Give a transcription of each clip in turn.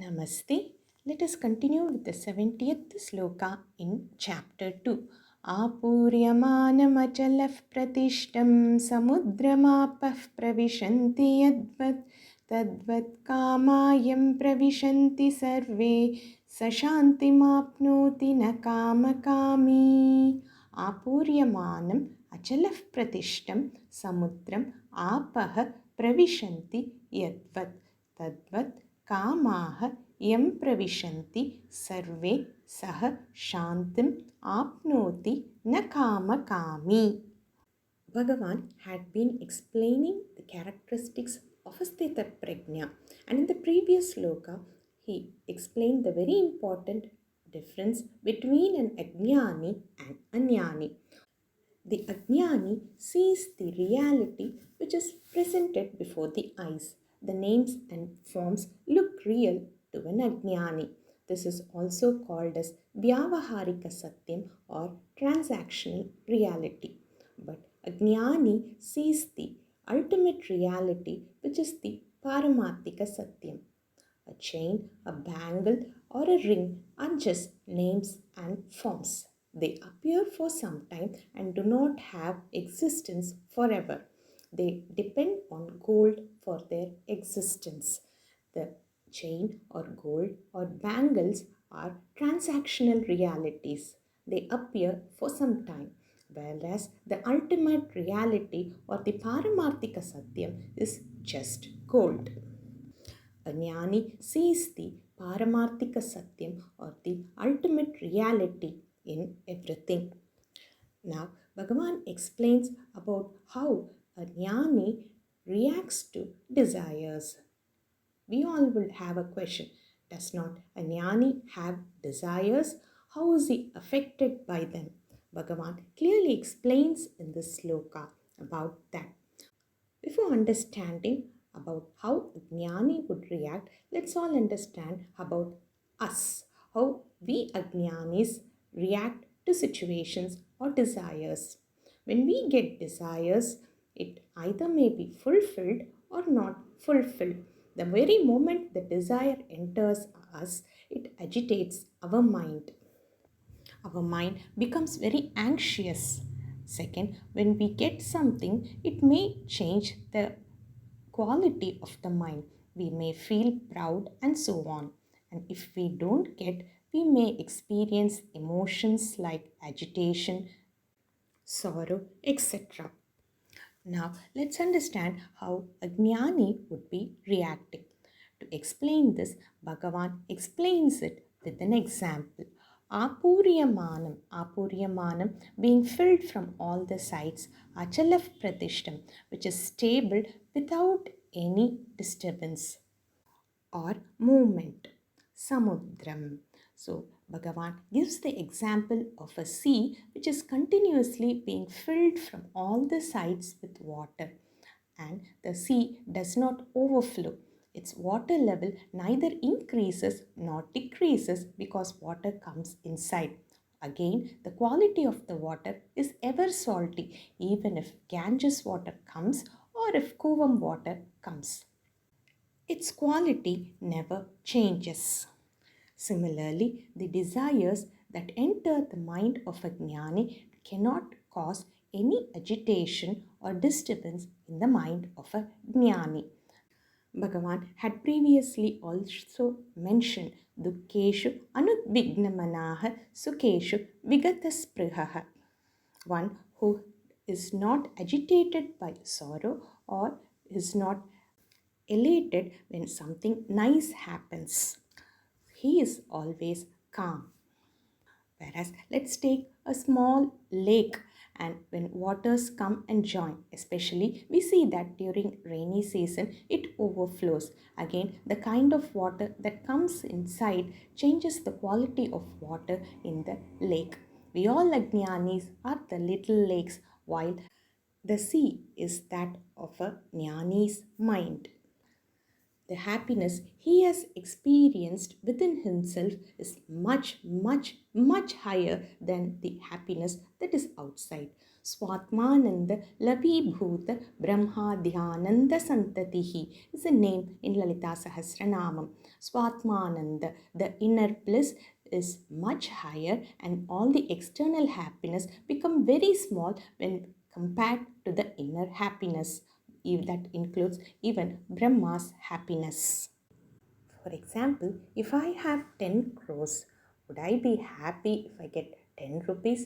Namaste. Let us continue with the 70th Sloka in chapter 2. āpūryamāṇam acala-pratiṣṭhaṁ samudram āpaḥ praviśanti yadvat tadvat kāmāyam praviśanti sarve śāntim āpnoti kāma-kāmī. āpūryamāṇam acala-pratiṣṭhaṁ samudram āpaḥ praviśanti yadvat tadvat kāmāः yam praviśanti sarve śāntim āpnoti kāma-kāmī. Bhagavan had been explaining the characteristics of a sthita prajna, and in the previous sloka he explained the very important difference between an ajnani and aññāni. The ajnani sees the reality which is presented before the eyes. The names and forms look real to an ajnani. This is also called as vyavaharika satyam or transactional reality. But ajnani sees the ultimate reality which is the paramarthika satyam. A chain, a bangle or a ring are just names and forms. They appear for some time and do not have existence forever. They depend on gold for their existence. The chain or gold or bangles are transactional realities. They appear for some time, whereas the ultimate reality or the paramarthika satyam is just gold. Aññāni sees the paramarthika satyam or the ultimate reality in everything. Now, Bhagavan explains about how aññāni reacts to desires. We all will have a question. Does not aññāni have desires? How is he affected by them? Bhagavan clearly explains in this sloka about that. Before understanding about how aññāni would react, let's all understand about us, how we aññānis react to situations or desires. When we get desires, it either may be fulfilled or not fulfilled. The very moment the desire enters us, it agitates our mind. Our mind becomes very anxious. Second, when we get something, it may change the quality of the mind. We may feel proud and so on. And if we don't get, we may experience emotions like agitation, sorrow, etc. Now, let's understand how aññāni would be reacting. To explain this, Bhagavan explains it with an example. āpūryamāṇam being filled from all the sides, acala-pratiṣṭhaṁ, which is stable without any disturbance or movement, samudram. So, Bhagavan gives the example of a sea which is continuously being filled from all the sides with water, and the sea does not overflow. Its water level neither increases nor decreases because water comes inside. Again, the quality of the water is ever salty, even if Ganges water comes or if Kuvam water comes. Its quality never changes. Similarly, the desires that enter the mind of a jnani cannot cause any agitation or disturbance in the mind of a jnani. Bhagavan had previously also mentioned dukkeshu anudvignamanaha sukeshu vigataspruhaha. One who is not agitated by sorrow or is not elated when something nice happens. He is always calm. Whereas, let's take a small lake, and when waters come and join, especially we see that during rainy season it overflows. Again, the kind of water that comes inside changes the quality of water in the lake. We all ajnanis are the little lakes, while the sea is that of a jnani's mind. The happiness he has experienced within himself is much, much, much higher than the happiness that is outside. Swatmananda Labhibhuta Brahmadhyananda Santatihi is a name in Lalita Sahasranamam. Swatmananda, the inner bliss, is much higher, and all the external happiness become very small when compared to the inner happiness. That includes even Brahma's happiness. For example, if I have 10 crores, would I be happy if I get 10 rupees?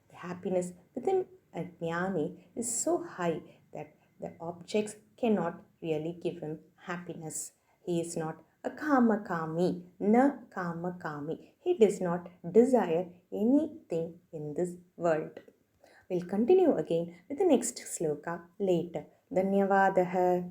The happiness within a jnani is so high that the objects cannot really give him happiness. He is not a kāma-kāmī, na kāma-kāmī. He does not desire anything in this world. We'll continue again with the next sloka later. Dhanyavadaha.